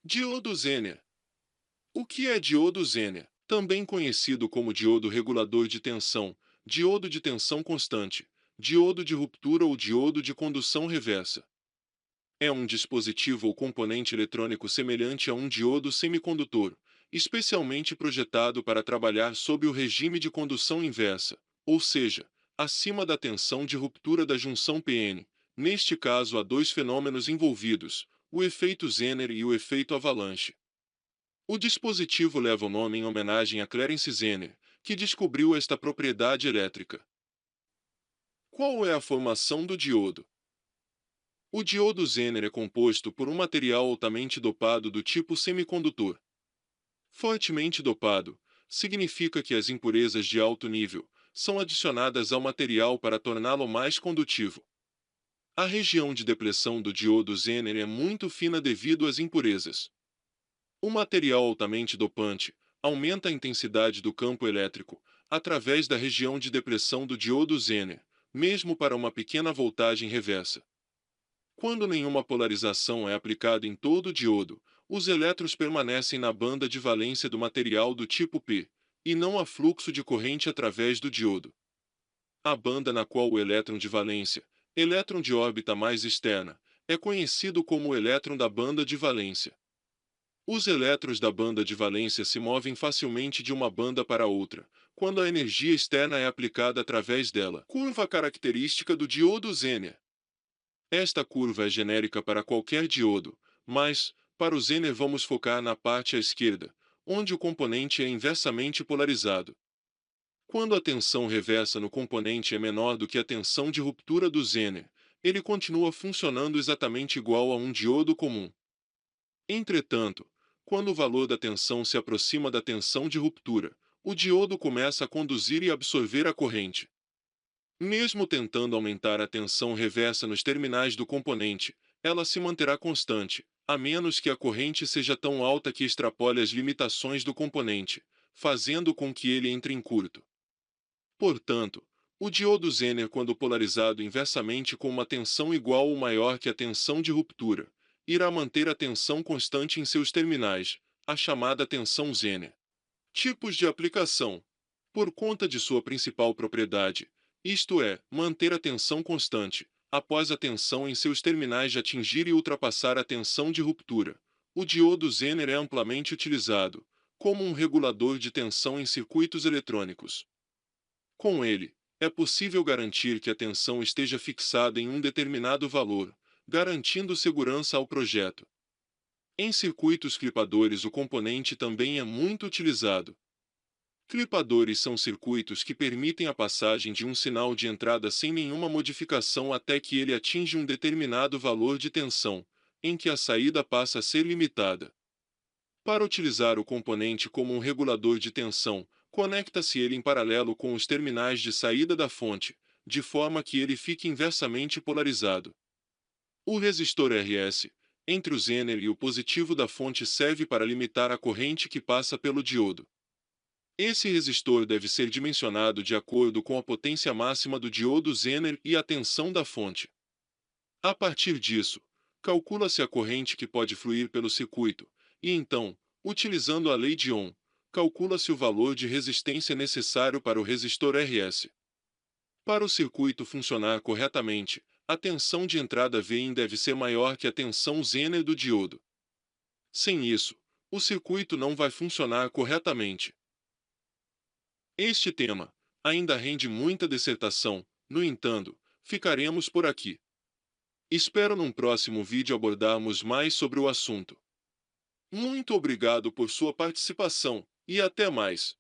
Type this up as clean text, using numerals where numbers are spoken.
Diodo Zener. O que é diodo Zener? Também conhecido como diodo regulador de tensão, diodo de tensão constante, diodo de ruptura ou diodo de condução reversa. É um dispositivo ou componente eletrônico semelhante a um diodo semicondutor, especialmente projetado para trabalhar sob o regime de condução inversa, ou seja, acima da tensão de ruptura da junção PN. Neste caso, há dois fenômenos envolvidos, o efeito Zener e o efeito avalanche. O dispositivo leva o nome em homenagem a Clarence Zener, que descobriu esta propriedade elétrica. Qual é a formação do diodo? O diodo Zener é composto por um material altamente dopado do tipo semicondutor. Fortemente dopado significa que as impurezas de alto nível são adicionadas ao material para torná-lo mais condutivo. A região de depressão do diodo Zener é muito fina devido às impurezas. O material altamente dopante aumenta a intensidade do campo elétrico através da região de depressão do diodo Zener, mesmo para uma pequena voltagem reversa. Quando nenhuma polarização é aplicada em todo o diodo, os elétrons permanecem na banda de valência do material do tipo P, e não há fluxo de corrente através do diodo. A banda na qual o elétron de valência, elétron de órbita mais externa, é conhecido como o elétron da banda de valência. Os elétrons da banda de valência se movem facilmente de uma banda para outra, quando a energia externa é aplicada através dela. Curva característica do diodo Zener. Esta curva é genérica para qualquer diodo, mas, para o Zener vamos focar na parte à esquerda, onde o componente é inversamente polarizado. Quando a tensão reversa no componente é menor do que a tensão de ruptura do Zener, ele continua funcionando exatamente igual a um diodo comum. Entretanto, quando o valor da tensão se aproxima da tensão de ruptura, o diodo começa a conduzir e absorver a corrente. Mesmo tentando aumentar a tensão reversa nos terminais do componente, ela se manterá constante, a menos que a corrente seja tão alta que extrapole as limitações do componente, fazendo com que ele entre em curto. Portanto, o diodo Zener, quando polarizado inversamente com uma tensão igual ou maior que a tensão de ruptura, irá manter a tensão constante em seus terminais, a chamada tensão Zener. Tipos de aplicação. Por conta de sua principal propriedade, isto é, manter a tensão constante, após a tensão em seus terminais de atingir e ultrapassar a tensão de ruptura, o diodo Zener é amplamente utilizado, como um regulador de tensão em circuitos eletrônicos. Com ele, é possível garantir que a tensão esteja fixada em um determinado valor, garantindo segurança ao projeto. Em circuitos clipadores, o componente também é muito utilizado. Clipadores são circuitos que permitem a passagem de um sinal de entrada sem nenhuma modificação até que ele atinja um determinado valor de tensão, em que a saída passa a ser limitada. Para utilizar o componente como um regulador de tensão, conecta-se ele em paralelo com os terminais de saída da fonte, de forma que ele fique inversamente polarizado. O resistor RS, entre o Zener e o positivo da fonte, serve para limitar a corrente que passa pelo diodo. Esse resistor deve ser dimensionado de acordo com a potência máxima do diodo Zener e a tensão da fonte. A partir disso, calcula-se a corrente que pode fluir pelo circuito, e então, utilizando a lei de Ohm, calcula-se o valor de resistência necessário para o resistor RS. Para o circuito funcionar corretamente, a tensão de entrada Vin deve ser maior que a tensão Zener do diodo. Sem isso, o circuito não vai funcionar corretamente. Este tema ainda rende muita dissertação, no entanto, ficaremos por aqui. Espero num próximo vídeo abordarmos mais sobre o assunto. Muito obrigado por sua participação, e até mais.